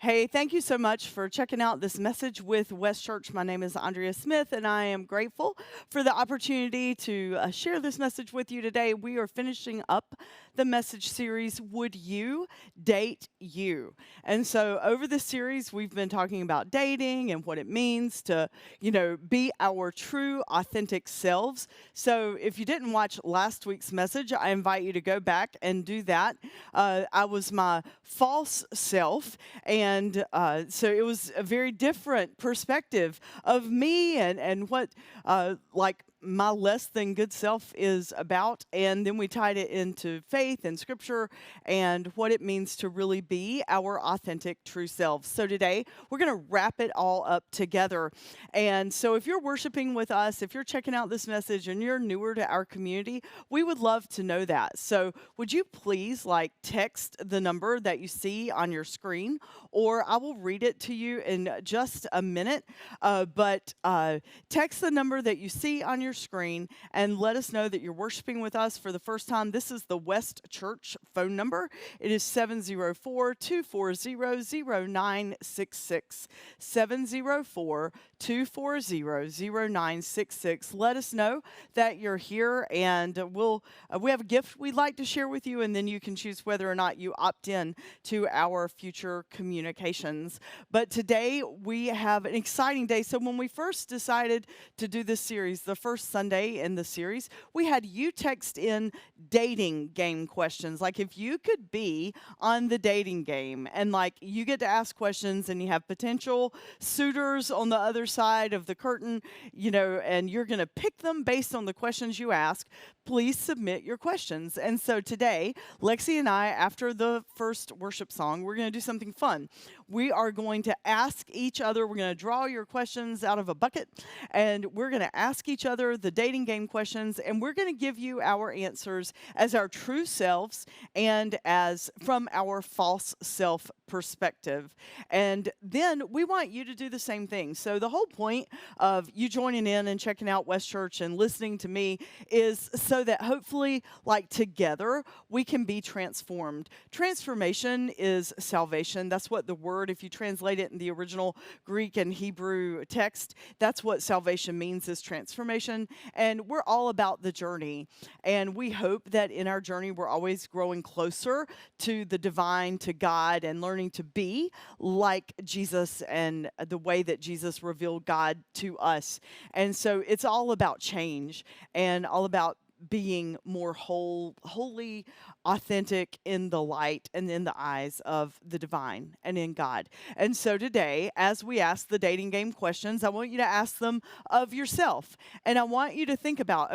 Hey, thank you so much for checking out this message with West Church. My name is Andrea Smith, and I am grateful for the opportunity to share this message with you today. We are finishing up the message series, Would You Date You? And so over this series, we've been talking about dating and what it means to, be our true, authentic selves. So if you didn't watch last week's message, I invite you to go back and do that. I was my false self, and so it was a very different perspective of me and what, my less than good self is about. And then we tied it into faith and scripture and what it means to really be our authentic, true selves. So today, we're going to wrap it all up together. And so if you're worshiping with us, if you're checking out this message and you're newer to our community, we would love to know that. So would you please text the number that you see on your screen, or I will read it to you in just a minute. But text the number that you see on your screen and let us know that you're worshiping with us for the first time. This is the West Church phone number. It is 704-240-0966. 704-240-0966. Let us know that you're here, and we have a gift we'd like to share with you, and then you can choose whether or not you opt in to our future communications. But today we have an exciting day. So when we first decided to do this series, the first Sunday in the series, we had you text in dating game questions. Like if you could be on the dating game and you get to ask questions and you have potential suitors on the other side of the curtain, and you're going to pick them based on the questions you ask, please submit your questions. And so today, Lexi and I, after the first worship song, we're going to do something fun. We are going to ask each other, we're going to draw your questions out of a bucket, and we're going to ask each other the dating game questions, and we're going to give you our answers as our true selves and as from our false self perspective. And then we want you to do the same thing. So the whole point of you joining in and checking out West Church and listening to me is so that hopefully, together, we can be transformed. Transformation is salvation. That's what the word, if you translate it in the original Greek and Hebrew text, that's what salvation means, is transformation. And we're all about the journey. And we hope that in our journey, we're always growing closer to the divine, to God, and learning to be like Jesus and the way that Jesus revealed God to us. And so it's all about change and all about being more holy, authentic in the light and in the eyes of the divine and in God. And so today, as we ask the dating game questions, I want you to ask them of yourself. And I want you to think about,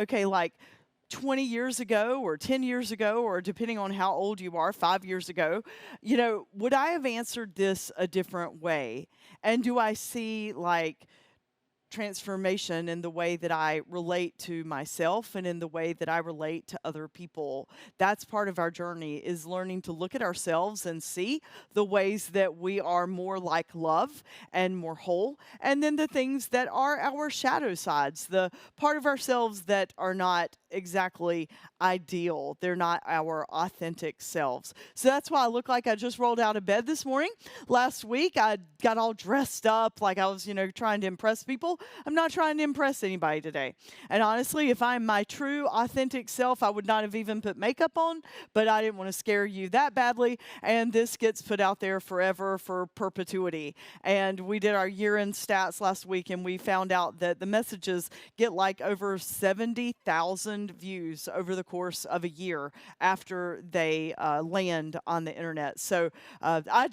20 years ago or 10 years ago, or depending on how old you are, 5 years ago, would I have answered this a different way? And do I see transformation in the way that I relate to myself and in the way that I relate to other people? That's part of our journey, is learning to look at ourselves and see the ways that we are more like love and more whole, and then the things that are our shadow sides, the part of ourselves that are not exactly ideal. They're not our authentic selves. So that's why I look like I just rolled out of bed this morning. Last week, I got all dressed up like I was, trying to impress people. I'm not trying to impress anybody today. And honestly, if I'm my true, authentic self, I would not have even put makeup on, but I didn't want to scare you that badly. And this gets put out there forever, for perpetuity. And we did our year-end stats last week, and we found out that the messages get over 70,000 views over the course of a year after they land on the internet. So I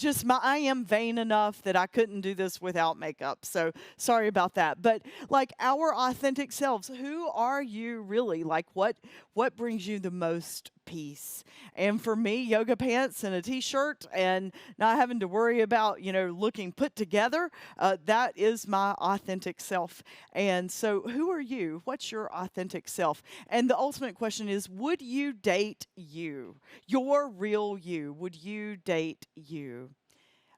am vain enough that I couldn't do this without makeup. So sorry about that. But our authentic selves, who are you really? What brings you the most peace? And for me, yoga pants and a t-shirt and not having to worry about, looking put together, that is my authentic self. And so who are you? What's your authentic self? And the ultimate question is, would you date you? Your real you. Would you date you?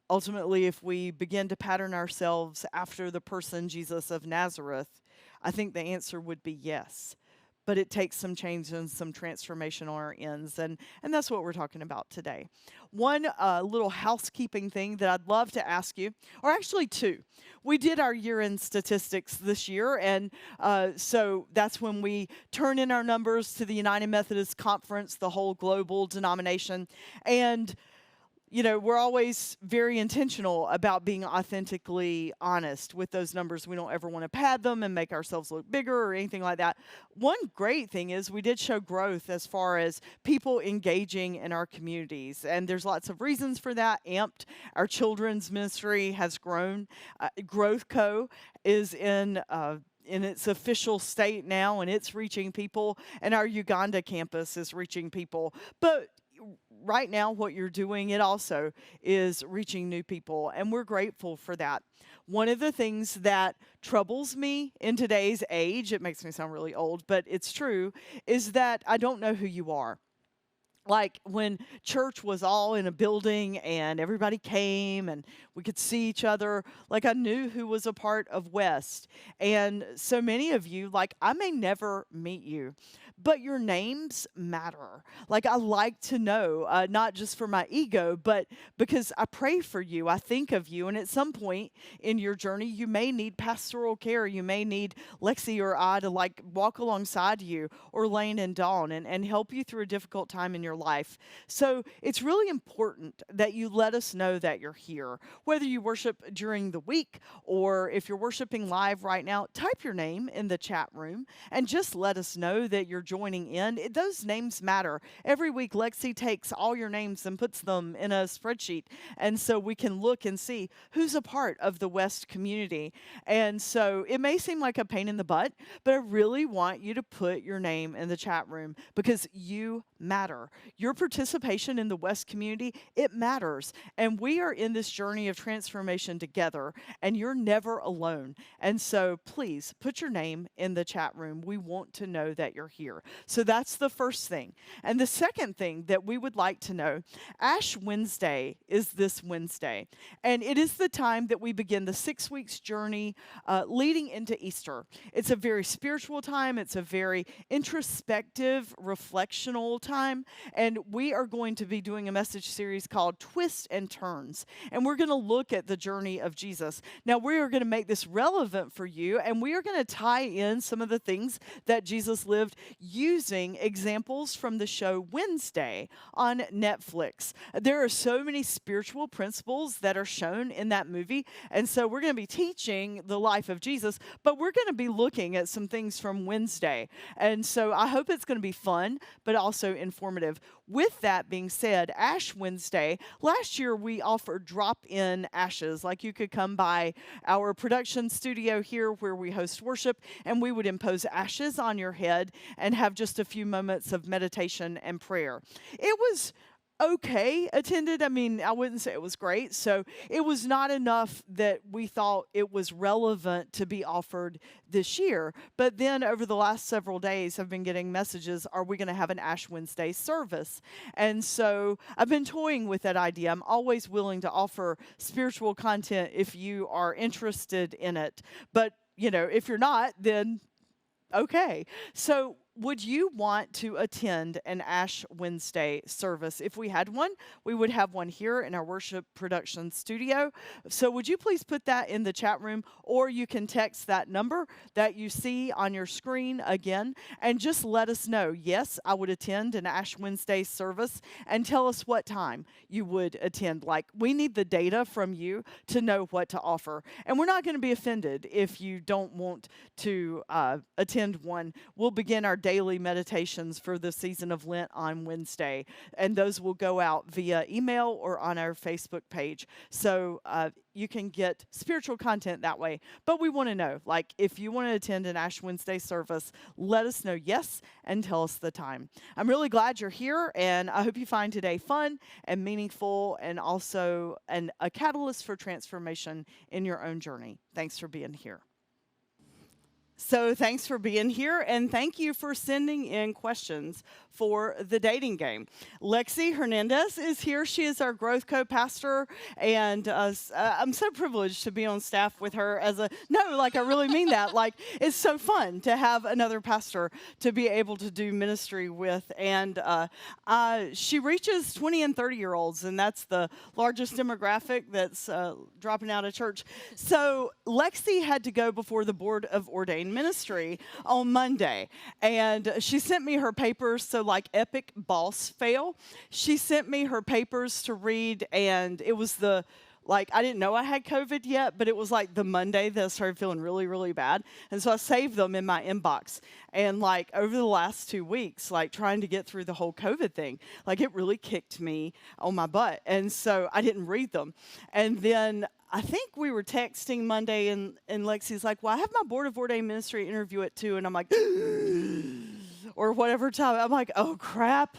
Ultimately, if we begin to pattern ourselves after the person Jesus of Nazareth, I think the answer would be yes. but it takes some change and some transformation on our ends. And that's what we're talking about today. One little housekeeping thing that I'd love to ask you, or actually two. We did our year-end statistics this year, and so that's when we turn in our numbers to the United Methodist Conference, the whole global denomination. And we're always very intentional about being authentically honest with those numbers. We don't ever want to pad them and make ourselves look bigger or anything like that. One great thing is we did show growth as far as people engaging in our communities. And there's lots of reasons for that. Amped, our children's ministry, has grown. Growth Co. is in its official state now, and it's reaching people. And our Uganda campus is reaching people. But right now, what you're doing, it also is reaching new people, and we're grateful for that. One of the things that troubles me in today's age, it makes me sound really old, but it's true, is that I don't know who you are. Like when church was all in a building and everybody came and we could see each other, like I knew who was a part of West. And so many of you, like I may never meet you, but your names matter. Like I like to know, not just for my ego, but because I pray for you, I think of you. And at some point in your journey, you may need pastoral care. You may need Lexi or I to like walk alongside you, or Lane and Dawn, and help you through a difficult time in your life. So it's really important that you let us know that you're here. Whether you worship during the week or if you're worshiping live right now, type your name in the chat room and just let us know that you're joining in. Those names matter. Every week, Lexi takes all your names and puts them in a spreadsheet. And so we can look and see who's a part of the West community. And so it may seem like a pain in the butt, but I really want you to put your name in the chat room because you matter. Your participation in the West community, it matters. And we are in this journey of transformation together, and you're never alone. And so please put your name in the chat room. We want to know that you're here. So that's the first thing. And the second thing that we would like to know, Ash Wednesday is this Wednesday. And it is the time that we begin the 6 weeks journey leading into Easter. It's a very spiritual time. It's a very introspective, reflectional time. And we are going to be doing a message series called Twists and Turns. And we're going to look at the journey of Jesus. Now, we are going to make this relevant for you, and we are going to tie in some of the things that Jesus lived using examples from the show Wednesday on Netflix. There are so many spiritual principles that are shown in that movie. And so we're going to be teaching the life of Jesus, but we're going to be looking at some things from Wednesday. And so I hope it's going to be fun, but also informative. With that being said, Ash Wednesday, last year we offered drop-in ashes. Like you could come by our production studio here where we host worship, and we would impose ashes on your head and have just a few moments of meditation and prayer. It was okay attended. I mean, I wouldn't say it was great. So it was not enough that we thought it was relevant to be offered this year. But then over the last several days, I've been getting messages, are we going to have an Ash Wednesday service? And so I've been toying with that idea. I'm always willing to offer spiritual content if you are interested in it. But, if you're not, then okay. So would you want to attend an Ash Wednesday service? If we had one, we would have one here in our worship production studio. So would you please put that in the chat room, or you can text that number that you see on your screen again, and just let us know, yes, I would attend an Ash Wednesday service, and tell us what time you would attend. Like, we need the data from you to know what to offer. And we're not going to be offended if you don't want to attend one. We'll begin our daily meditations for the season of Lent on Wednesday, and those will go out via email or on our Facebook page. So you can get spiritual content that way. But we want to know, like, if you want to attend an Ash Wednesday service, let us know yes and tell us the time. I'm really glad you're here, and I hope you find today fun and meaningful, and also a catalyst for transformation in your own journey. Thanks for being here. So thanks for being here, and thank you for sending in questions for the dating game. Lexi Hernandez is here. She is our growth co-pastor, and I'm so privileged to be on staff with her I really mean that. Like, it's so fun to have another pastor to be able to do ministry with, and she reaches 20 and 30-year-olds, and that's the largest demographic that's dropping out of church. So Lexi had to go before the Board of Ordained Ministry on Monday, and she sent me her papers. So like epic boss fail, she sent me her papers to read, and it was I didn't know I had COVID yet, but it was like the Monday that I started feeling really, really bad. And so I saved them in my inbox. And like over the last 2 weeks, like trying to get through the whole COVID thing, like it really kicked me on my butt. And so I didn't read them. And then I think we were texting Monday, and Lexi's like, well, I have my Board of Ordained Ministry interview at 2. And I'm like, or whatever time. I'm like, oh, crap.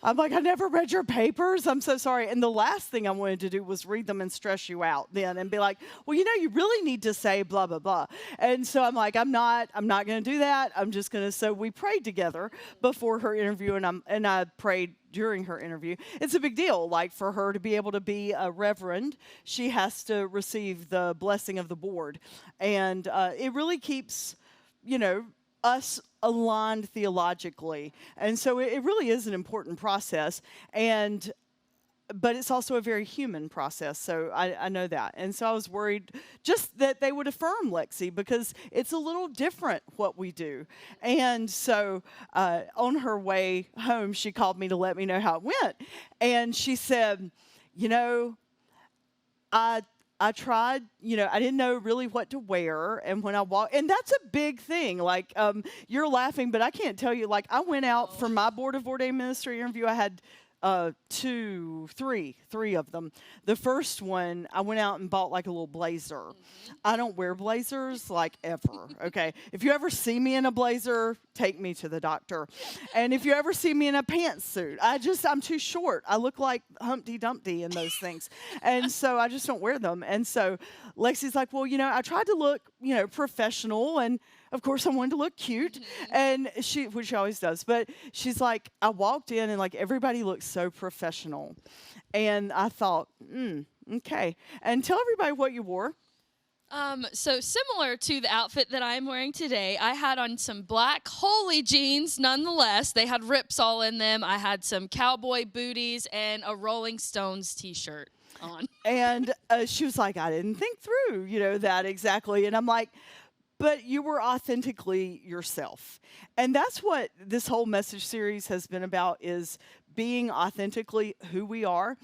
I'm like, I never read your papers. I'm so sorry. And the last thing I wanted to do was read them and stress you out then and be like, well, you really need to say blah, blah, blah. And so I'm like, I'm not going to do that. I'm just going to. So we prayed together before her interview, and I prayed during her interview. It's a big deal. Like, for her to be able to be a reverend, she has to receive the blessing of the board. And it really keeps, us aligned theologically. And so it really is an important process. But it's also a very human process, so I know that. And so I was worried just that they would affirm Lexi, because it's a little different what we do. And so on her way home, she called me to let me know how it went. And she said, I tried, I didn't know really what to wear. And when I walked, and that's a big thing. Like, you're laughing, but I can't tell you, like, I went out for my Board of Ordained Ministry interview. I had three of them. The first one, I went out and bought like a little blazer. Mm-hmm. I don't wear blazers like ever. Okay. If you ever see me in a blazer, take me to the doctor. And if you ever see me in a pantsuit, I'm too short. I look like Humpty Dumpty in those things. And so I just don't wear them. And so Lexi's like, well, I tried to look, professional, and of course, I wanted to look cute, and which she always does. But she's like, I walked in, and like everybody looked so professional, and I thought, okay. And tell everybody what you wore. So similar to the outfit that I'm wearing today, I had on some black holey jeans. Nonetheless, they had rips all in them. I had some cowboy booties and a Rolling Stones T-shirt on. And she was like, I didn't think through, that exactly. And I'm like, but you were authentically yourself. And that's what this whole message series has been about, is being authentically who we are.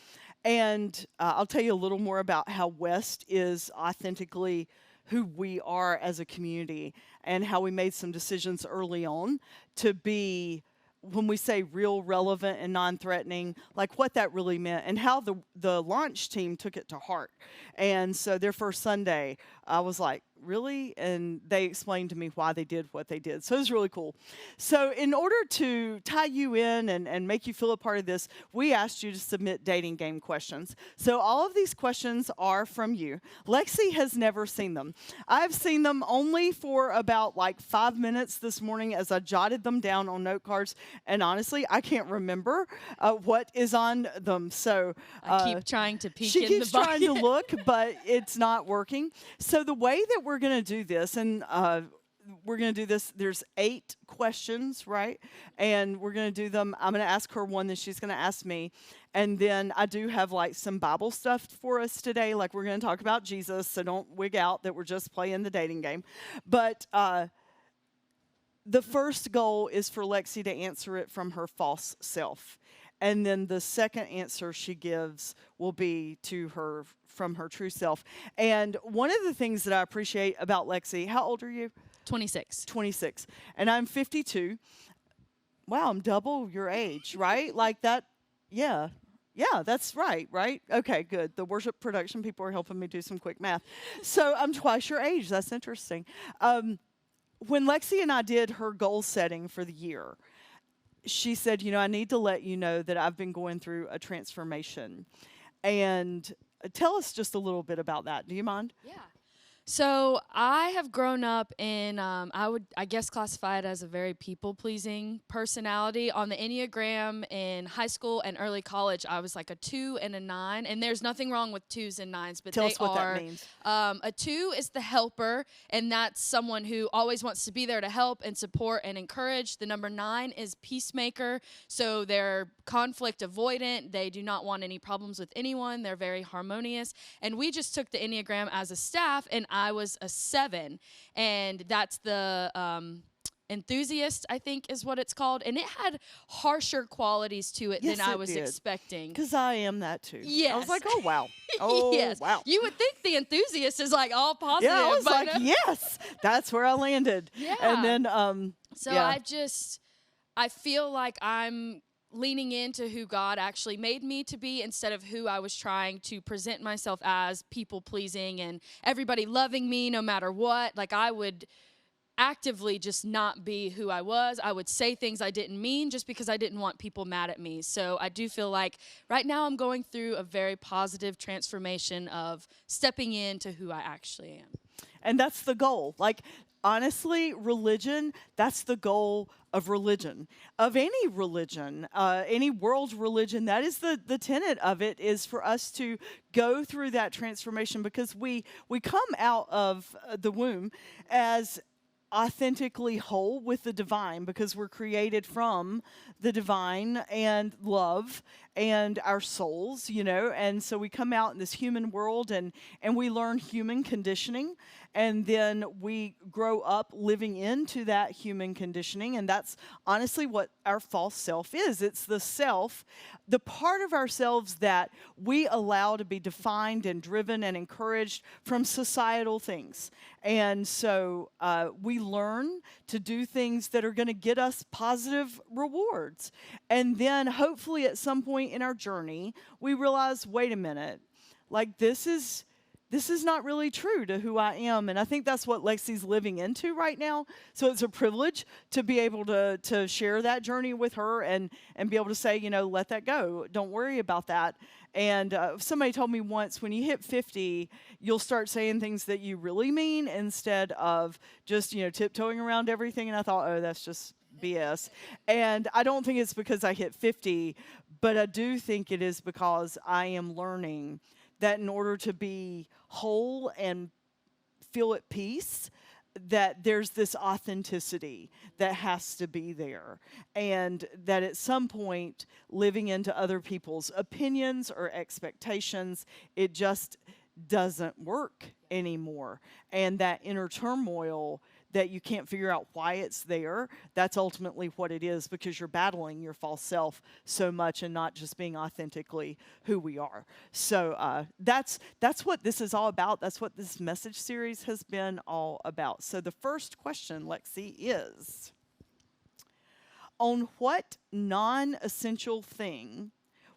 And I'll tell you a little more about how West is authentically who we are as a community, and how we made some decisions early on to be, when we say real, relevant, and non-threatening, like what that really meant, and how the launch team took it to heart. And so their first Sunday, I was like, really? And they explained to me why they did what they did. So it was really cool. So in order to tie you in and make you feel a part of this, we asked you to submit dating game questions. So all of these questions are from you. Lexi has never seen them. I've seen them only for about 5 minutes this morning as I jotted them down on note cards. And honestly, I can't remember what is on them. So I keep trying to peek in the bucket. She keeps trying to look, but it's not working. So the way that we're going to do this, and we're going to do this, there's 8 questions, right? And we're going to do them. I'm going to ask her one, then she's going to ask me. And then I do have some Bible stuff for us today. Like, we're going to talk about Jesus, so don't wig out that we're just playing the dating game. But the first goal is for Lexi to answer it from her false self. And then the second answer she gives will be from her true self. And one of the things that I appreciate about Lexi, how old are you? 26. 26. And I'm 52. Wow, I'm double your age, right? Like that, yeah. Yeah, that's right? Okay, good. The worship production people are helping me do some quick math. So I'm twice your age. That's interesting. When Lexi and I did her goal setting for the year, she said, I need to let you know that I've been going through a transformation. And tell us just a little bit about that. Do you mind? Yeah. So I have grown up in, I guess, classify it as a very people-pleasing personality. On the Enneagram in high school and early college, I was like a 2 and a 9. And there's nothing wrong with 2s and 9s, but Tell they us what that are. means. A 2 is the helper, and that's someone who always wants to be there to help and support and encourage. The number 9 is peacemaker, so they're conflict avoidant. They do not want any problems with anyone. They're very harmonious. And we just took the Enneagram as a staff, and I was a 7, and that's the enthusiast, I think is what it's called, and it had harsher qualities to it Yes, than I it was did. expecting. Because I am that too. Yes. I was like, oh, wow. Oh, yes. wow. You would think the enthusiast is like all positive. Yeah, I was but like, no. yes, that's where I landed. Yeah. And then, So yeah. I feel like I'm leaning into who God actually made me to be instead of who I was trying to present myself as, people pleasing and everybody loving me no matter what. Like, I would actively just not be who I was. I would say things I didn't mean just because I didn't want people mad at me. So I do feel like right now I'm going through a very positive transformation of stepping into who I actually am. And that's the goal. Like, honestly, religion, that's the goal of religion, of any religion, any world religion. That is the tenet of it, is for us to go through that transformation, because we come out of the womb as authentically whole with the divine, because we're created from the divine and love and our souls, and so we come out in this human world, and we learn human conditioning, and then we grow up living into that human conditioning, and that's honestly what our false self is. It's the self, the part of ourselves that we allow to be defined and driven and encouraged from societal things. And so we learn to do things that are going to get us positive rewards. And then hopefully at some point in our journey, we realize, wait a minute, like this is not really true to who I am. And I think that's what Lexi's living into right now. So it's a privilege to be able to share that journey with her and be able to say, let that go. Don't worry about that. And somebody told me once, when you hit 50, you'll start saying things that you really mean instead of just, tiptoeing around everything. And I thought, oh, that's just BS. And I don't think it's because I hit 50, but I do think it is because I am learning that in order to be whole and feel at peace, that there's this authenticity that has to be there. And that at some point, living into other people's opinions or expectations, it just doesn't work anymore. And that inner turmoil that you can't figure out why it's there, that's ultimately what it is, because you're battling your false self so much and not just being authentically who we are. So that's what this is all about. That's what this message series has been all about. So the first question, Lexi, is, on what non-essential thing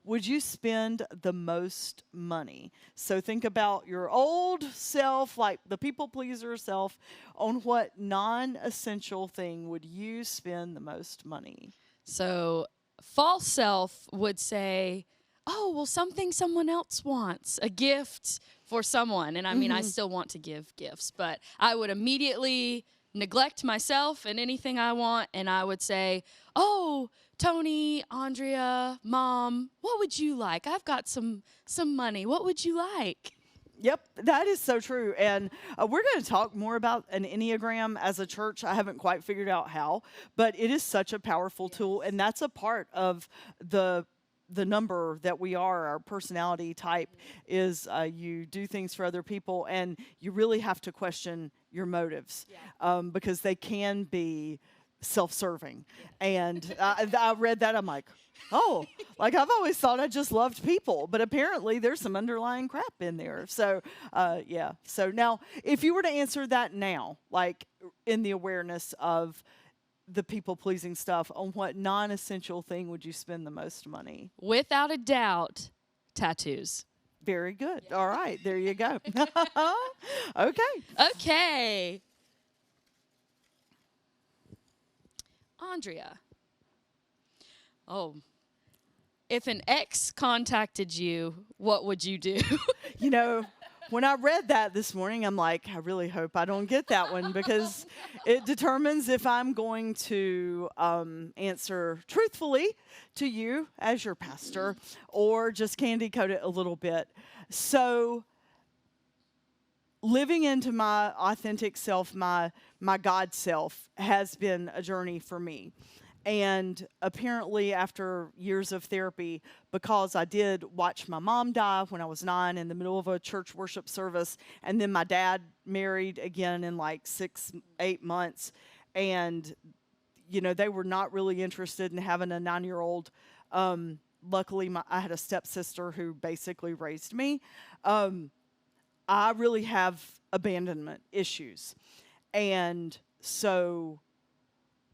would you spend the most money? So think about your old self, like the people pleaser self. On what non-essential thing would you spend the most money? So false self would say, oh, well, something someone else wants, a gift for someone. And I mean, I still want to give gifts, but I would immediately neglect myself and anything I want. And I would say, oh, Tony, Andrea, Mom, what would you like? I've got some money. What would you like? Yep, that is so true. And we're going to talk more about an Enneagram as a church. I haven't quite figured out how, but it is such a powerful tool. And that's a part of the number that we are. Our personality type is you do things for other people, and you really have to question your motives, because they can be self-serving. And I read that, I'm like, oh, like I've always thought I just loved people, but apparently there's some underlying crap in there. So yeah. So now, if you were to answer that now, like in the awareness of the people-pleasing stuff, on what non-essential thing would you spend the most money? Without a doubt, tattoos. Very good. All right, there you go. Okay. Andrea. Oh, if an ex contacted you, what would you do? when I read that this morning, I'm like, I really hope I don't get that one because it determines if I'm going to answer truthfully to you as your pastor or just candy coat it a little bit. So living into my authentic self, my God self, has been a journey for me. And apparently, after years of therapy, because I did watch my mom die when I was 9 in the middle of a church worship service, and then my dad married again in like 6-8 months, and they were not really interested in having a 9-year-old. Luckily, I had a stepsister who basically raised me. I really have abandonment issues, and so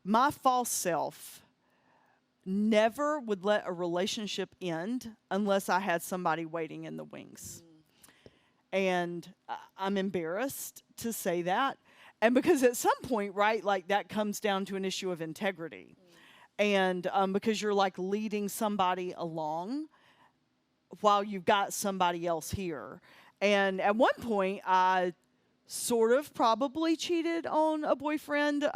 my false self never would let a relationship end unless I had somebody waiting in the wings. And I'm embarrassed to say that. And because at some point, right, like that comes down to an issue of integrity. And because you're like leading somebody along while you've got somebody else here. And at one point, I sort of probably cheated on a boyfriend.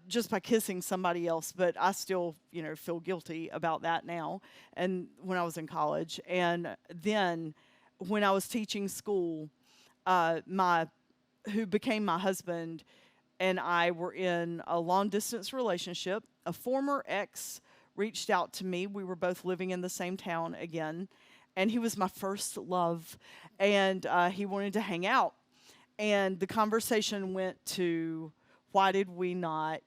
Just by kissing somebody else, but I still, feel guilty about that now. And when I was in college, and then when I was teaching school, who became my husband and I were in a long distance relationship. A former ex reached out to me. We were both living in the same town again, and he was my first love, and he wanted to hang out. And the conversation went to, why did we not,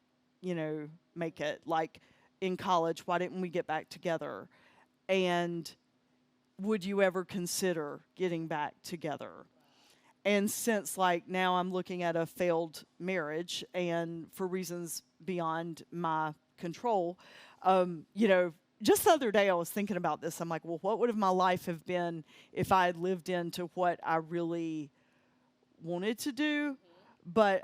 make it? Like in college, why didn't we get back together? And would you ever consider getting back together? And since now I'm looking at a failed marriage and for reasons beyond my control, just the other day I was thinking about this. I'm like, well, what would my life have been if I had lived into what I really wanted to do? But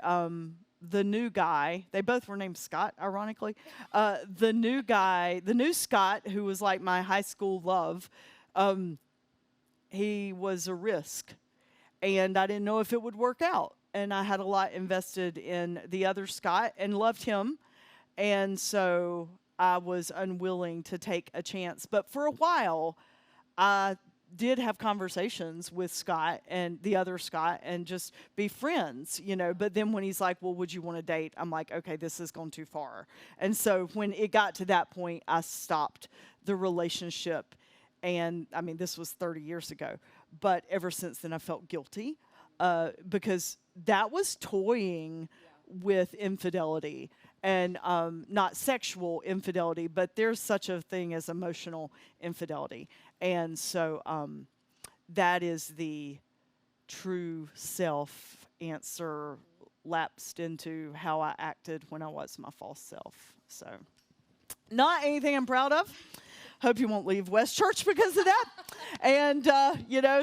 the new guy, they both were named Scott, ironically. The new Scott, who was like my high school love, he was a risk. And I didn't know if it would work out. And I had a lot invested in the other Scott and loved him. And so I was unwilling to take a chance. But for a while, I did have conversations with Scott and the other Scott and just be friends, But then when he's like, well, would you want to date? I'm like, okay, this has gone too far. And so when it got to that point, I stopped the relationship. And I mean, this was 30 years ago. But ever since then, I felt guilty because that was toying with infidelity. And not sexual infidelity, but there's such a thing as emotional infidelity. And so that is the true self answer lapsed into how I acted when I was my false self. So not anything I'm proud of. Hope you won't leave West Church because of that. And,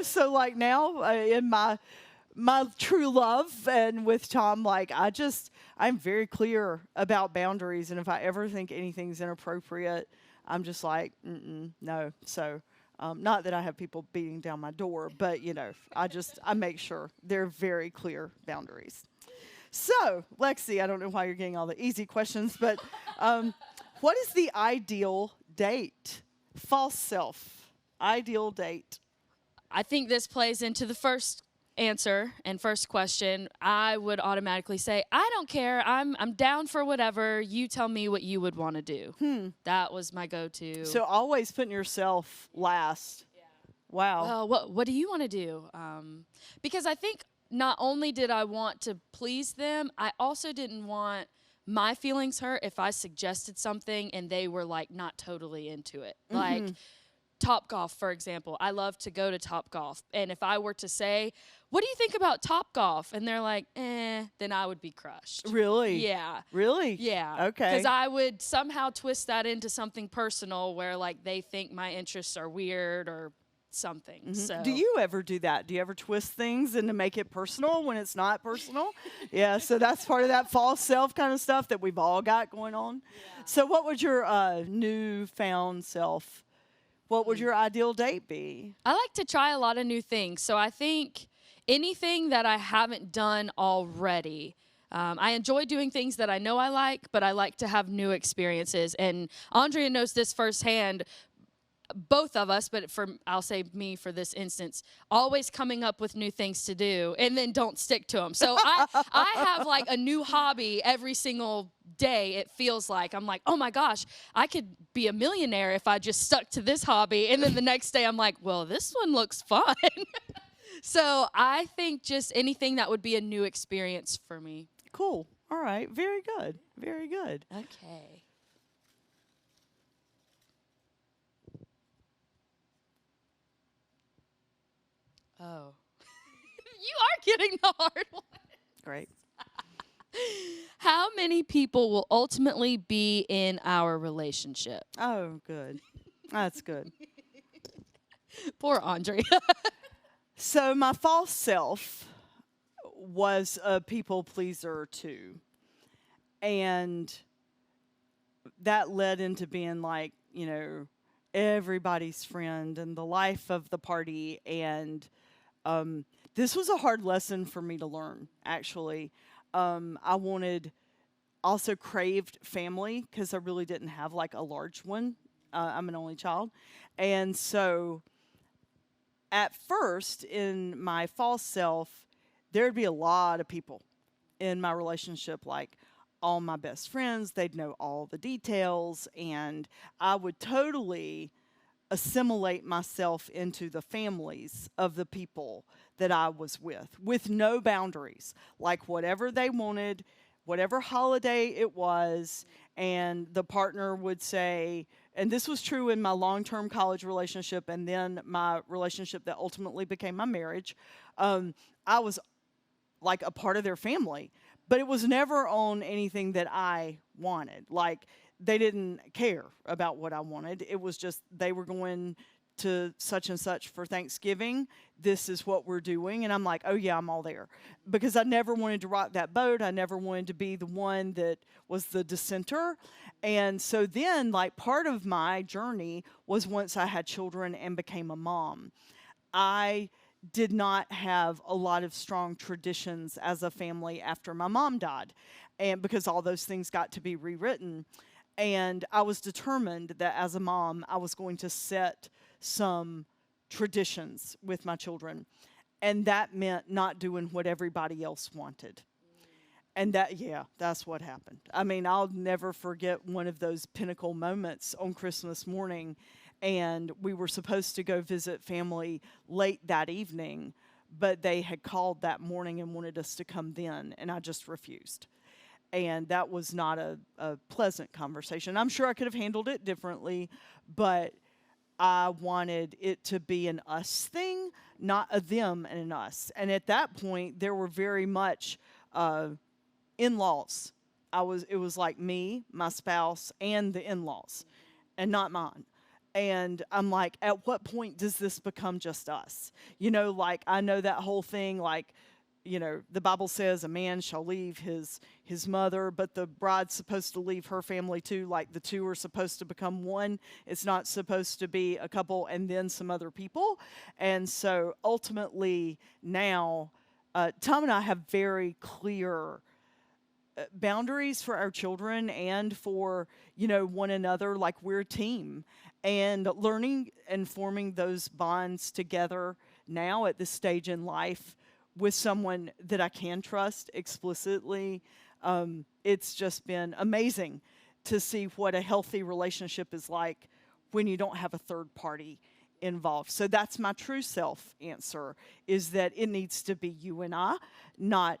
so now in my true love and with Tom, I'm very clear about boundaries. And if I ever think anything's inappropriate, I'm just like, no. So not that I have people beating down my door, but, I make sure they're very clear boundaries. So, Lexi, I don't know why you're getting all the easy questions, but what is the ideal date? False self, ideal date. I think this plays into the first answer and first question. I would automatically say, I don't care. I'm down for whatever. You tell me what you would want to do. That was my go-to. So always putting yourself last. Yeah. Wow. Well, what do you want to do? Because I think not only did I want to please them, I also didn't want my feelings hurt if I suggested something and they were not totally into it. Mm-hmm. Like Topgolf, for example. I love to go to Topgolf. And if I were to say, what do you think about Topgolf? And they're like, then I would be crushed. Really? Yeah. Really? Yeah. Okay. Because I would somehow twist that into something personal where they think my interests are weird or something. Mm-hmm. So do you ever do that? Do you ever twist things and to make it personal when it's not personal? Yeah, so that's part of that false self kind of stuff that we've all got going on. Yeah. So what would your newfound self, What would your ideal date be? I like to try a lot of new things. So I think anything that I haven't done already. I enjoy doing things that I know I like, but I like to have new experiences. And Andrea knows this firsthand, both of us, but I'll say me for this instance, always coming up with new things to do and then don't stick to them. So I have like a new hobby every single day. It feels like I'm like, oh my gosh, I could be a millionaire if I just stuck to this hobby. And then the next day I'm like, well, this one looks fun. So I think just anything that would be a new experience for me. Cool. All right. Very good. Very good. Okay. Oh. You are getting the hard one. Great. How many people will ultimately be in our relationship? Oh, good. That's good. Poor Andrea. So my false self was a people pleaser too. And that led into being like, everybody's friend and the life of the party. And this was a hard lesson for me to learn, actually. I also craved family because I really didn't have like a large one. I'm an only child. And so at first in my false self, there'd be a lot of people in my relationship, like all my best friends. They'd know all the details, and I would totally assimilate myself into the families of the people that I was with no boundaries, like whatever they wanted, whatever holiday it was. And the partner would say, and this was true in my long-term college relationship and then my relationship that ultimately became my marriage, I was like a part of their family, but it was never on anything that I wanted. Like, they didn't care about what I wanted. It was just they were going to such and such for Thanksgiving. This is what we're doing. And I'm like, oh yeah, I'm all there. Because I never wanted to rock that boat. I never wanted to be the one that was the dissenter. And so then, like, part of my journey was once I had children and became a mom, I did not have a lot of strong traditions as a family after my mom died. And because all those things got to be rewritten. And I was determined that as a mom, I was going to set some traditions with my children. And that meant not doing what everybody else wanted. And that's what happened. I mean, I'll never forget one of those pinnacle moments on Christmas morning. And we were supposed to go visit family late that evening, but they had called that morning and wanted us to come then. And I just refused. And that was not a pleasant conversation. I'm sure I could have handled it differently, but I wanted it to be an us thing, not a them and an us. And at that point, there were very much in-laws. It was like me, my spouse, and the in-laws, and not mine. And I'm like, at what point does this become just us? Like, I know that whole thing, like, the Bible says a man shall leave his mother, but the bride's supposed to leave her family too. Like, the two are supposed to become one. It's not supposed to be a couple and then some other people. And so ultimately now, Tom and I have very clear boundaries for our children and for, one another. Like, we're a team. And learning and forming those bonds together now at this stage in life with someone that I can trust explicitly, it's just been amazing to see what a healthy relationship is like when you don't have a third party involved. So that's my true self answer, is that it needs to be you and I, not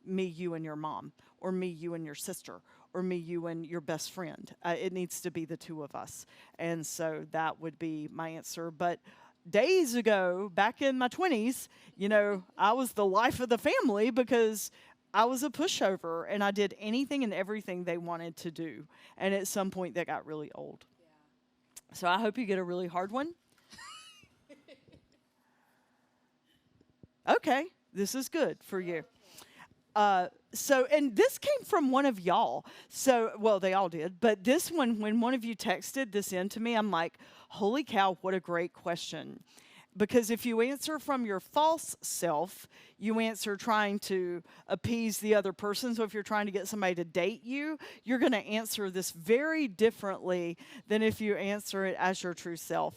me, you, and your mom, or me, you, and your sister, or me, you, and your best friend. It needs to be the two of us. And so that would be my answer. But days ago, back in my 20s, I was the life of the family because I was a pushover and I did anything and everything they wanted to do. And at some point, that got really old. Yeah. So I hope you get a really hard one. Okay, this is good for you. And this came from one of y'all. So, well, they all did, but this one, when one of you texted this in to me, I'm like, holy cow, what a great question. Because if you answer from your false self, you answer trying to appease the other person. So if you're trying to get somebody to date you, you're going to answer this very differently than if you answer it as your true self.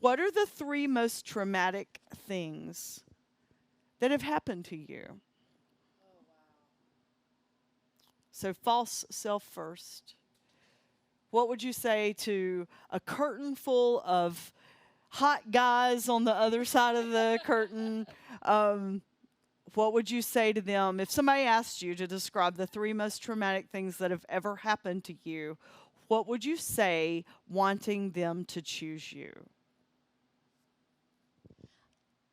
What are the 3 most traumatic things that have happened to you? So false self first. What would you say to a curtain full of hot guys on the other side of the curtain? What would you say to them if somebody asked you to describe the 3 most traumatic things that have ever happened to you? What would you say wanting them to choose you?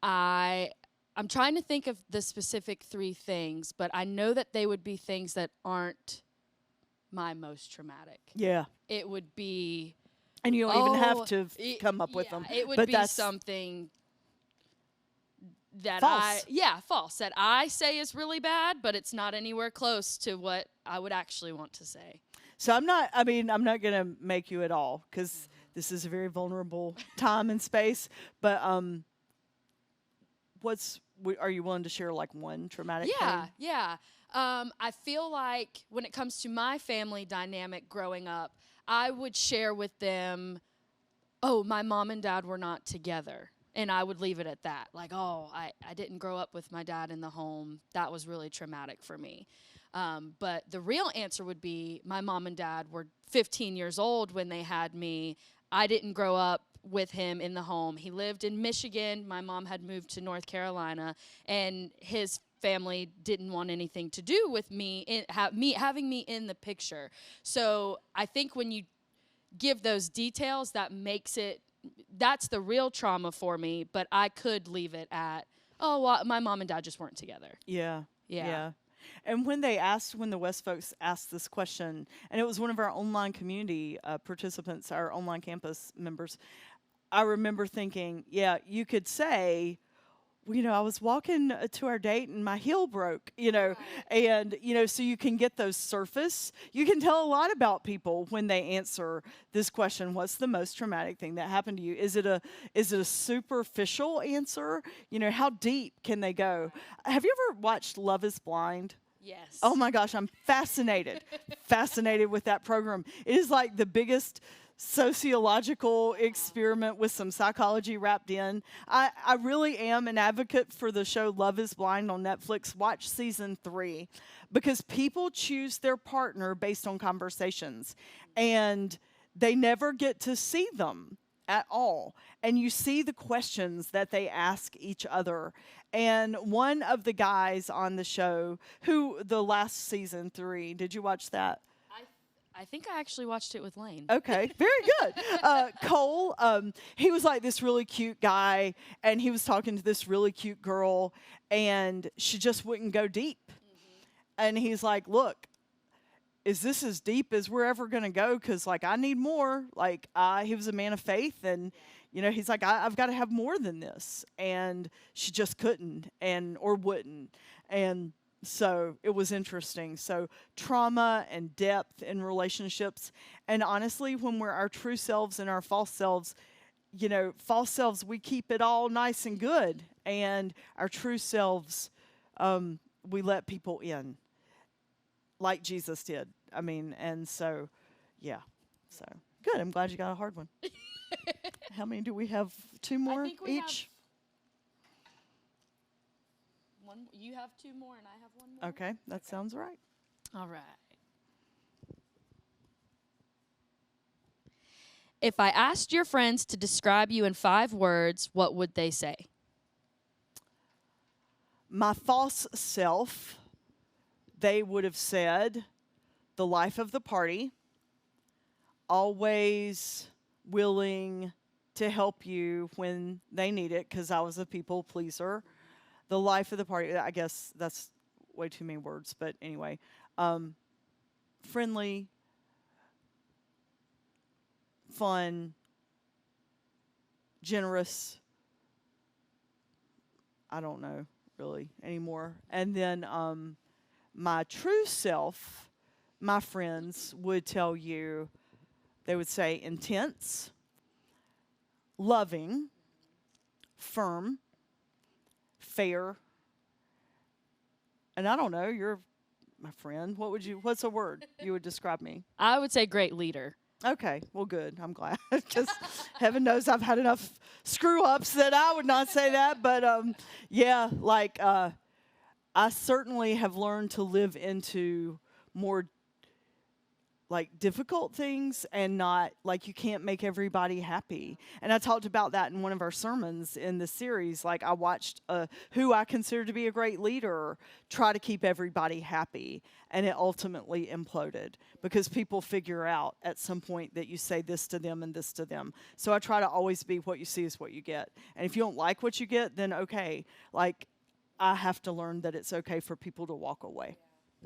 I'm trying to think of the specific 3 things, but I know that they would be things that aren't my most traumatic. Yeah. It would be, And you don't even have to come up with them. It would but be that's something that false. false, that I say is really bad, but it's not anywhere close to what I would actually want to say. So I'm not going to make you at all, because this is a very vulnerable time and space. But are you willing to share like one traumatic thing? Yeah. I feel like when it comes to my family dynamic growing up, I would share with them, oh, my mom and dad were not together. And I would leave it at that. Like, oh, I didn't grow up with my dad in the home. That was really traumatic for me. But the real answer would be my mom and dad were 15 years old when they had me. I didn't grow up with him in the home. He lived in Michigan. My mom had moved to North Carolina, and his family didn't want anything to do with me, having me in the picture. So I think when you give those details, that's the real trauma for me. But I could leave it at, oh, well, my mom and dad just weren't together. Yeah. And when the West folks asked this question, and it was one of our online community participants, our online campus members, I remember thinking, yeah, you could say, well, I was walking to our date and my heel broke, and, so you can get those surface. You can tell a lot about people when they answer this question, what's the most traumatic thing that happened to you? Is it a superficial answer? How deep can they go? Have you ever watched Love is Blind? Yes. Oh my gosh, I'm fascinated with that program. It is like the biggest sociological experiment with some psychology wrapped in. I really am an advocate for the show Love is Blind on Netflix. Watch season 3, because people choose their partner based on conversations, and they never get to see them at all. And you see the questions that they ask each other. And one of the guys on the show, who the last season 3, did you watch that? I think I actually watched it with Lane. Okay, very good. Cole, he was like this really cute guy, and he was talking to this really cute girl, and she just wouldn't go deep. Mm-hmm. And he's like, look, is this as deep as we're ever going to go? Because, like, I need more. Like, he was a man of faith, and, he's like, I've got to have more than this. And she just couldn't or wouldn't. And so it was interesting. So trauma and depth in relationships. And honestly, when we're our true selves and our false selves, false selves, we keep it all nice and good. And our true selves, we let people in, like Jesus did. And so, yeah. So, good. I'm glad you got a hard one. How many do we have? 2 more each? One. You have 2 more, and I have 1 more. Okay, that sounds right. All right. If I asked your friends to describe you in 5 words, what would they say? My false self, they would have said, the life of the party, always willing to help you when they need it, because I was a people pleaser. The life of the party, I guess that's way too many words, but anyway. Friendly, fun, generous. I don't know. really anymore. And then my true self, my friends would tell you, they would say intense, loving, firm, fair, and I don't know, you're my friend. What's a word you would describe me? I would say great leader. Okay, well, good. I'm glad, because heaven knows I've had enough screw ups that I would not say that. But yeah, like I certainly have learned to live into more like difficult things, and not like you can't make everybody happy. And I talked about that in one of our sermons in the series. Like I watched who I consider to be a great leader try to keep everybody happy, and it ultimately imploded because people figure out at some point that you say this to them and this to them. So I try to always be what you see is what you get. And if you don't like what you get, then okay. Like I have to learn that it's okay for people to walk away.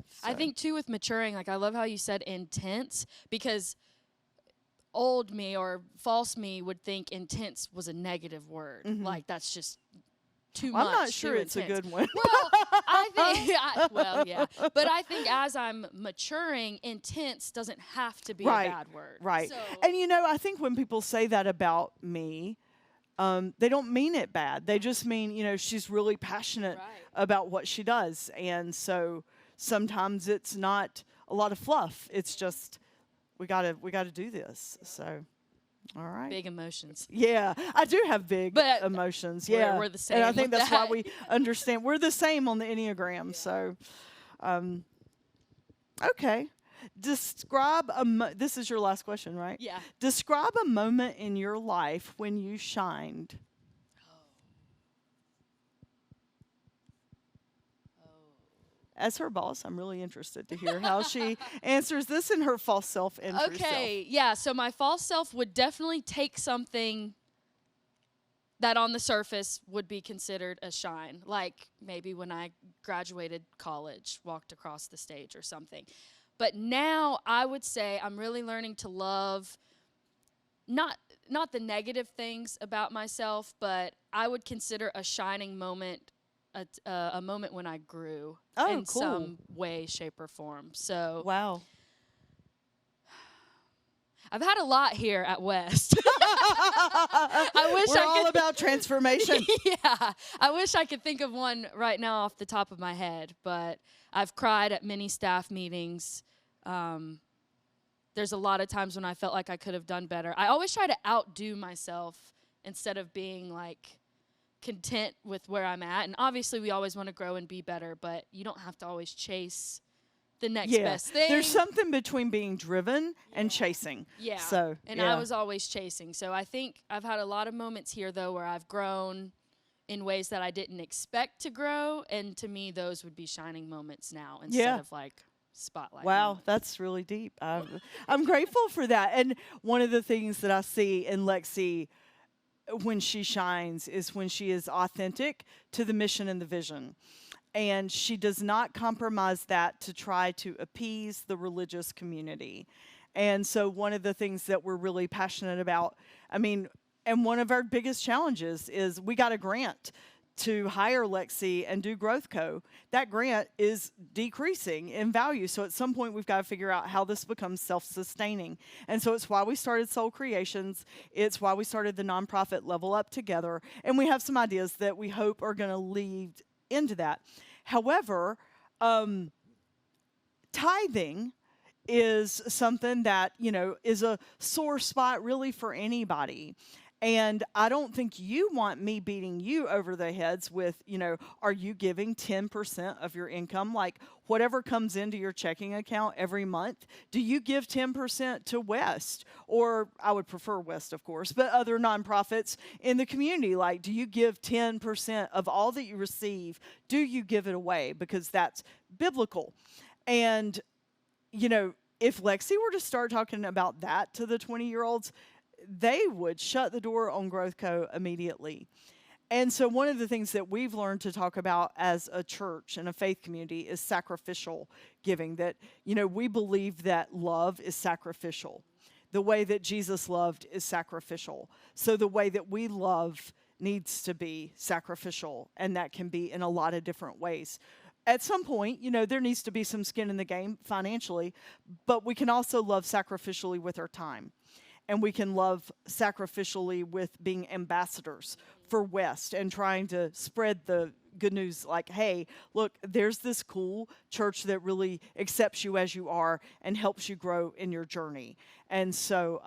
So. I think too with maturing, like I love how you said intense, because old me or false me would think intense was a negative word. Mm-hmm. Like that's just too much. I'm not sure it's intense. A good one. Well, I think, well, yeah. But I think as I'm maturing, intense doesn't have to be a bad word. Right. So. And I think when people say that about me, they don't mean it bad. They just mean, she's really passionate about what she does. And so sometimes it's not a lot of fluff. It's just we gotta do this. So, all right. Big emotions. Yeah, I do have big emotions. Yeah, we're the same. And I think that's why we understand. We're the same on the Enneagram. Yeah. So, okay. Describe this is your last question, right? Yeah. Describe a moment in your life when you shined. As her boss, I'm really interested to hear how she answers this in her false self and true self. Okay, yeah, so my false self would definitely take something that on the surface would be considered a shine, like maybe when I graduated college, walked across the stage or something. But now I would say I'm really learning to love not the negative things about myself, but I would consider a shining moment a moment when I grew in some way, shape, or form. So wow, I've had a lot here at West. We're all about transformation. Yeah, I wish I could think of one right now off the top of my head, but I've cried at many staff meetings. There's a lot of times when I felt like I could have done better. I always try to outdo myself instead of being like content with where I'm at. And obviously we always want to grow and be better, but you don't have to always chase the next best thing. There's something between being driven and chasing. Yeah. So, I was always chasing. So I think I've had a lot of moments here though where I've grown in ways that I didn't expect to grow, and to me those would be shining moments now instead of like spotlight. Wow, moments. that's really deep. I'm grateful for that. And one of the things that I see in Lexi when she shines is when she is authentic to the mission and the vision. And she does not compromise that to try to appease the religious community. And so one of the things that we're really passionate about, and one of our biggest challenges is we got a grant to hire Lexi and do Growth Co. That grant is decreasing in value. So at some point, we've got to figure out how this becomes self-sustaining. And so it's why we started Soul Creations. It's why we started the nonprofit Level Up Together. And we have some ideas that we hope are going to lead into that. However, tithing is something that, is a sore spot really for anybody. And I don't think you want me beating you over the heads with, are you giving 10% of your income? Like whatever comes into your checking account every month, do you give 10% to West? Or I would prefer West, of course, but other nonprofits in the community. Like, do you give 10% of all that you receive? Do you give it away? Because that's biblical. And, if Lexi were to start talking about that to the 20-year-olds, they would shut the door on Growth Co. immediately. And so one of the things that we've learned to talk about as a church and a faith community is sacrificial giving. That, we believe that love is sacrificial. The way that Jesus loved is sacrificial. So the way that we love needs to be sacrificial, and that can be in a lot of different ways. At some point, there needs to be some skin in the game financially, but we can also love sacrificially with our time. And we can love sacrificially with being ambassadors for West and trying to spread the good news like, hey, look, there's this cool church that really accepts you as you are and helps you grow in your journey. And so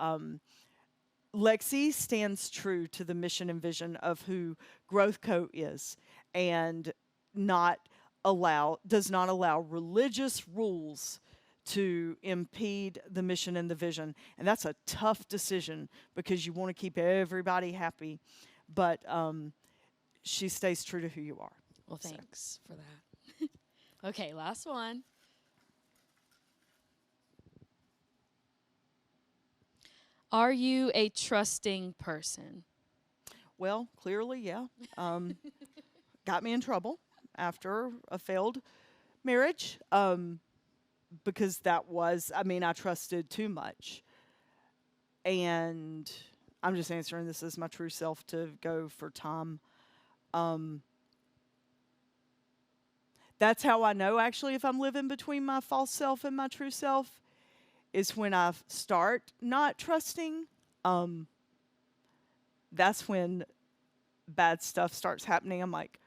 Lexi stands true to the mission and vision of who Growth Co is, and does not allow religious rules to impede the mission and the vision. And that's a tough decision because you want to keep everybody happy. But she stays true to who you are. Well, thanks for that. Okay, last one. Are you a trusting person? Well, clearly, yeah. Got me in trouble after a failed marriage. Because I trusted too much. And I'm just answering this as my true self to go for Tom. That's how I know, actually, if I'm living between my false self and my true self, is when I start not trusting. That's when bad stuff starts happening. I'm like,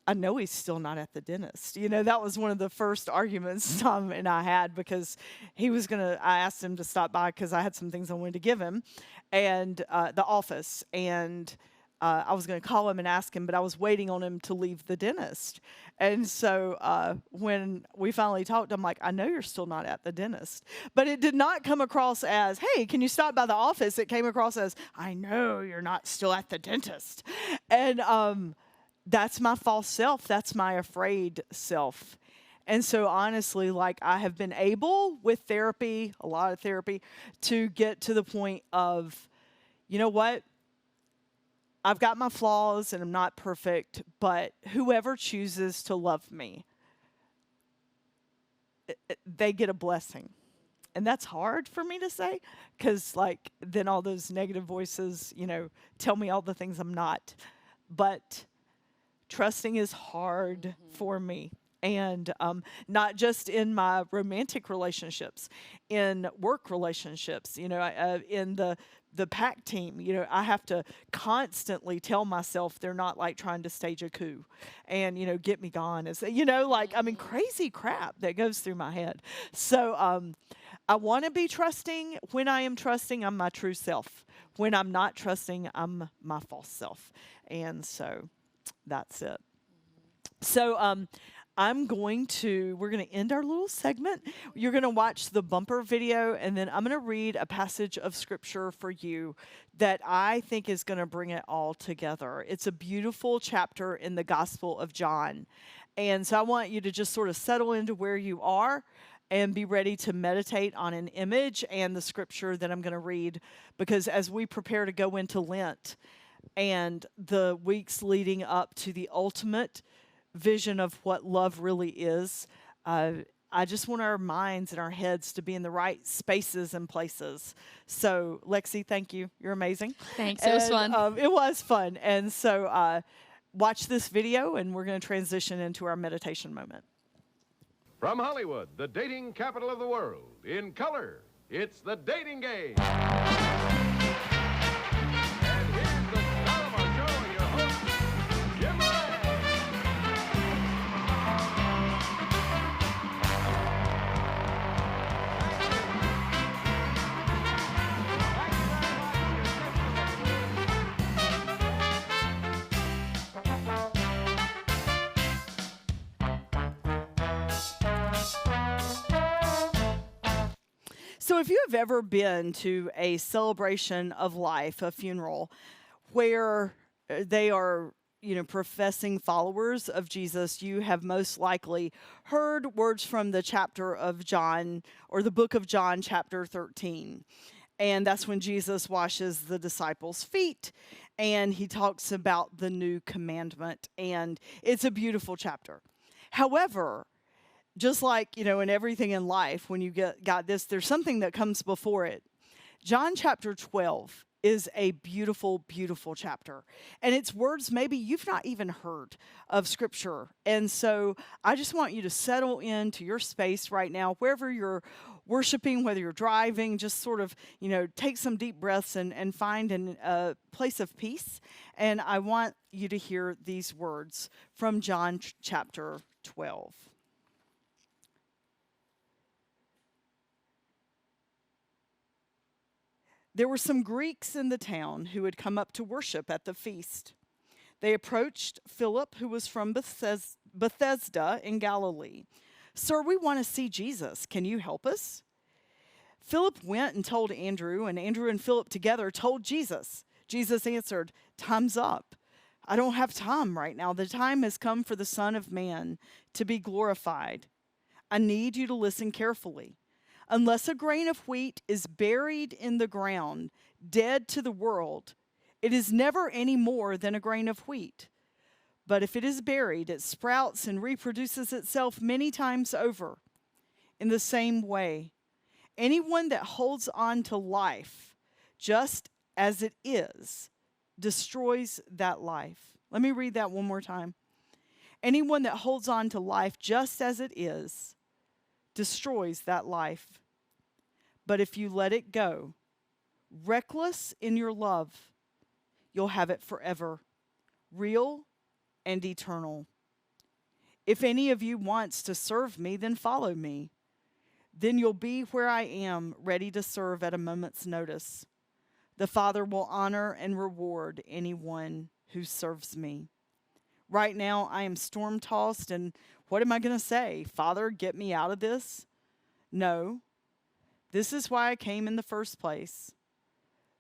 I know he's still not at the dentist. That was one of the first arguments Tom and I had, because I asked him to stop by because I had some things I wanted to give him, and the office, and I was going to call him and ask him, but I was waiting on him to leave the dentist. And so when we finally talked, I'm like, I know you're still not at the dentist. But it did not come across as, hey, can you stop by the office? It came across as, I know you're not still at the dentist. And that's my false self. That's my afraid self. And so honestly, I have been able with therapy, a lot of therapy, to get to the point of, you know what? I've got my flaws and I'm not perfect, but whoever chooses to love me, they get a blessing. And that's hard for me to say, because then all those negative voices, tell me all the things I'm not. But trusting is hard for me. And not just in my romantic relationships, in work relationships, in the PAC team, I have to constantly tell myself they're not trying to stage a coup and, get me gone. Crazy crap that goes through my head. So I want to be trusting. When I am trusting, I'm my true self. When I'm not trusting, I'm my false self. And so that's it. So we're going to end our little segment. You're going to watch the bumper video, and then I'm going to read a passage of scripture for you that I think is going to bring it all together. It's a beautiful chapter in the Gospel of John. And so I want you to just sort of settle into where you are and be ready to meditate on an image and the scripture that I'm going to read, because as we prepare to go into Lent and the weeks leading up to the ultimate vision of what love really is, I just want our minds and our heads to be in the right spaces and places. So, Lexi, thank you. You're amazing. Thanks. It was fun. It was fun. And so watch this video, and we're going to transition into our meditation moment. From Hollywood, the dating capital of the world, in color, it's The Dating Game. And here's the star of our show, your host, Jim Moran. So if you have ever been to a celebration of life, a funeral, where they are, professing followers of Jesus, you have most likely heard words from the chapter of John, or the book of John, chapter 13. And that's when Jesus washes the disciples' feet, and he talks about the new commandment. And it's a beautiful chapter. However, just like, in everything in life, when you got this, there's something that comes before it. John chapter 12 is a beautiful, beautiful chapter. And it's words maybe you've not even heard of Scripture. And so I just want you to settle into your space right now, wherever you're worshiping, whether you're driving, just sort of, take some deep breaths and find a place of peace. And I want you to hear these words from John chapter 12. There were some Greeks in the town who had come up to worship at the feast. They approached Philip, who was from Bethesda in Galilee. "Sir, we want to see Jesus. Can you help us?" Philip went and told Andrew, and Andrew and Philip together told Jesus. Jesus answered, "Time's up. I don't have time right now. The time has come for the Son of Man to be glorified. I need you to listen carefully. Unless a grain of wheat is buried in the ground, dead to the world, it is never any more than a grain of wheat. But if it is buried, it sprouts and reproduces itself many times over. In the same way, anyone that holds on to life just as it is destroys that life." Let me read that one more time. Anyone that holds on to life just as it is destroys that life. But if you let it go, reckless in your love, you'll have it forever, real and eternal. If any of you wants to serve me, then follow me. Then you'll be where I am, ready to serve at a moment's notice. The Father will honor and reward anyone who serves me. Right now, I am storm-tossed, and what am I going to say? "Father, get me out of this"? No. This is why I came in the first place.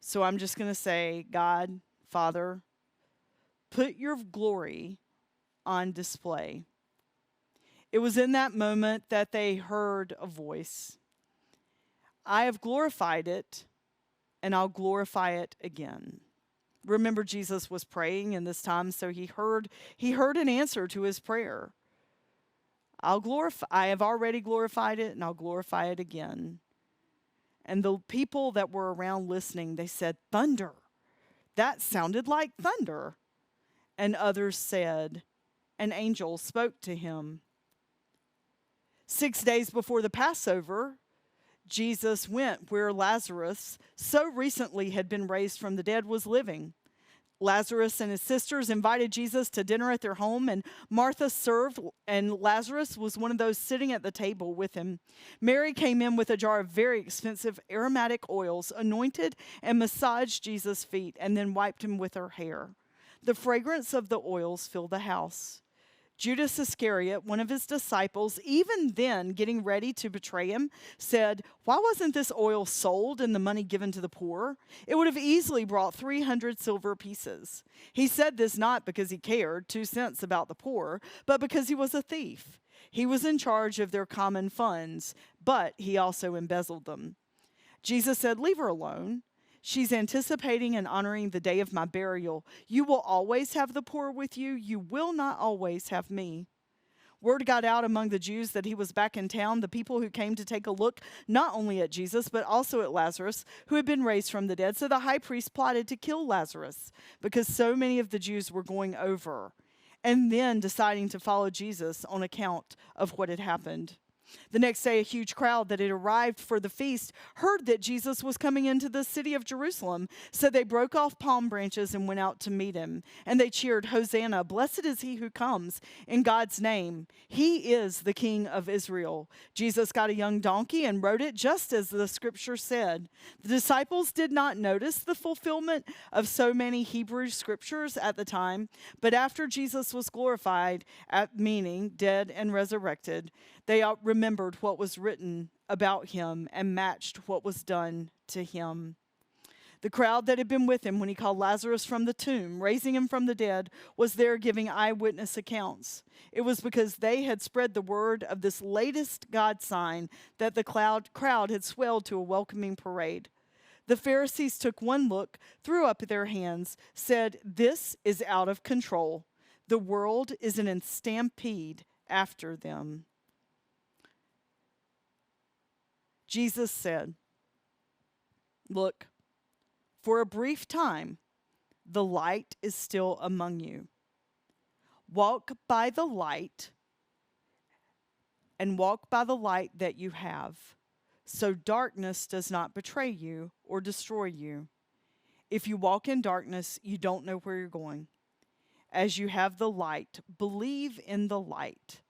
So I'm just going to say, "God, Father, put your glory on display." It was in that moment that they heard a voice. "I have glorified it, and I'll glorify it again." Remember, Jesus was praying in this time, so he heard an answer to his prayer. I have already glorified it, and I'll glorify it again. And the people that were around listening, they said, "Thunder. That sounded like thunder." And others said, "An angel spoke to him." 6 days before the Passover, Jesus went where Lazarus, so recently had been raised from the dead, was living. Lazarus and his sisters invited Jesus to dinner at their home, and Martha served, and Lazarus was one of those sitting at the table with him. Mary came in with a jar of very expensive aromatic oils, anointed and massaged Jesus' feet, and then wiped him with her hair. The fragrance of the oils filled the house. Judas Iscariot, one of his disciples, even then getting ready to betray him, said, "Why wasn't this oil sold and the money given to the poor? It would have easily brought 300 silver pieces." He said this not because he cared 2 cents about the poor, but because he was a thief. He was in charge of their common funds, but he also embezzled them. Jesus said, "Leave her alone. She's anticipating and honoring the day of my burial. You will always have the poor with you. You will not always have me." Word got out among the Jews that he was back in town. The people who came to take a look not only at Jesus, but also at Lazarus, who had been raised from the dead. So the high priest plotted to kill Lazarus because so many of the Jews were going over and then deciding to follow Jesus on account of what had happened. The next day, a huge crowd that had arrived for the feast heard that Jesus was coming into the city of Jerusalem. So they broke off palm branches and went out to meet him. And they cheered, "Hosanna, blessed is he who comes in God's name. He is the King of Israel." Jesus got a young donkey and rode it just as the scripture said. The disciples did not notice the fulfillment of so many Hebrew scriptures at the time. But after Jesus was glorified, meaning dead and resurrected, they remembered what was written about him and matched what was done to him. The crowd that had been with him when he called Lazarus from the tomb, raising him from the dead, was there giving eyewitness accounts. It was because they had spread the word of this latest God sign that the crowd had swelled to a welcoming parade. The Pharisees took one look, threw up their hands, said, "This is out of control. The world is in a stampede after them." Jesus said, "Look, For a brief time, the light is still among you. Walk by the light, and walk by the light that you have, so darkness does not betray you or destroy you. If you walk in darkness, you don't know where you're going. As you have the light, believe in the light.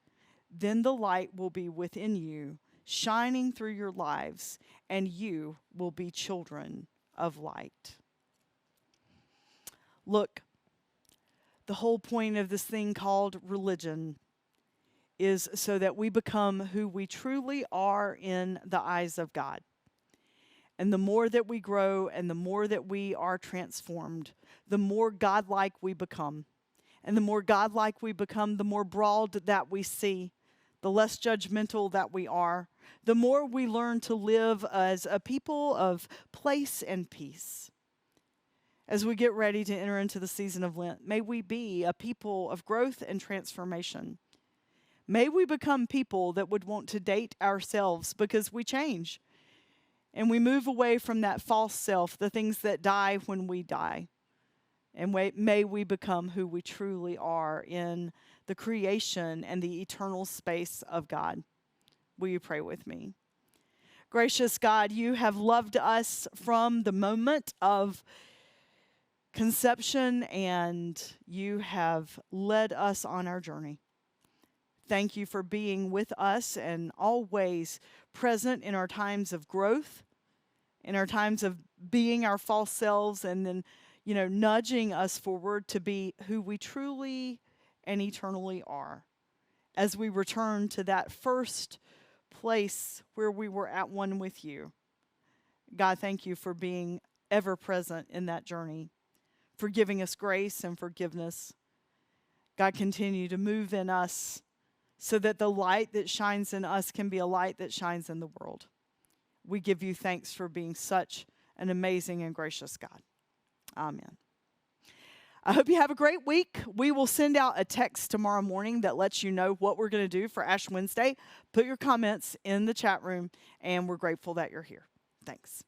Then the light will be within you, shining through your lives, and you will be children of light. Look, the whole point of this thing called religion is so that we become who we truly are in the eyes of God. And the more that we grow and the more that we are transformed, the more godlike we become. And the more godlike we become, the more broad that we see, the less judgmental that we are, the more we learn to live as a people of place and peace. As we get ready to enter into the season of Lent, may we be a people of growth and transformation. May we become people that would want to date ourselves because we change. And we move away from that false self, the things that die when we die. And may we become who we truly are in the creation and the eternal space of God. Will you pray with me? Gracious God, you have loved us from the moment of conception, and you have led us on our journey. Thank you for being with us and always present in our times of growth, in our times of being our false selves, and then, nudging us forward to be who we truly and eternally are as we return to that first place where we were at one with you. God, thank you for being ever present in that journey, for giving us grace and forgiveness. God, continue to move in us so that the light that shines in us can be a light that shines in the world. We give you thanks for being such an amazing and gracious God. Amen. I hope you have a great week. We will send out a text tomorrow morning that lets you know what we're going to do for Ash Wednesday. Put your comments in the chat room, and we're grateful that you're here. Thanks.